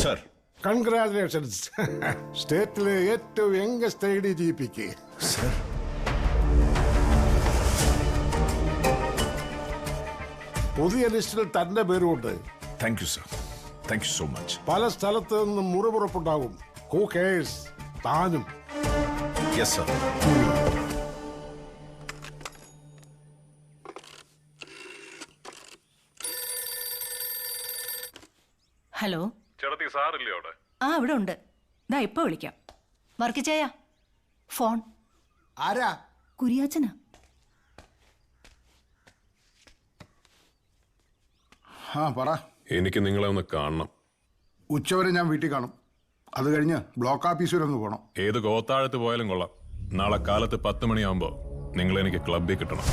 Sir. Congratulations. സ്റ്റേറ്റിലെ ഏറ്റവും youngest ADGPക്ക്. Sir, പുതിയ ലിസ്റ്റിൽ തന്റെ പേരുമുണ്ട്. Thank you sir. Thank you so much. പല സ്ഥലത്ത് നിന്നും മുറിവുറപ്പുണ്ടാകും. Who cares? താനും. Yes sir. ഹലോ ചേട്ടത്തി സാറില്ലേ അവിടെ? ആ ഇവിടെ ഉണ്ട്. ദാ ഇപ്പൊ വിളിക്കാം. വർക്കിച്ചായ ഫോൺ. ആരാ? കുരിയാച്ചനാ. ആ പറ. എനിക്ക് നിങ്ങളെ ഒന്ന് കാണണം. ഉച്ചവരെ ഞാൻ വീട്ടിൽ കാണും. അത് കഴിഞ്ഞ് ബ്ലോക്ക് ഓഫീസ് വരെ ഒന്ന് പോകണം. ഏത് ഗോത്താഴത്ത് പോയാലും കൊള്ളാം. നാളെ കാലത്ത് 10 മണിയാകുമ്പോൾ നിങ്ങൾ എനിക്ക് ക്ലബ്ബിൽ കിട്ടണം.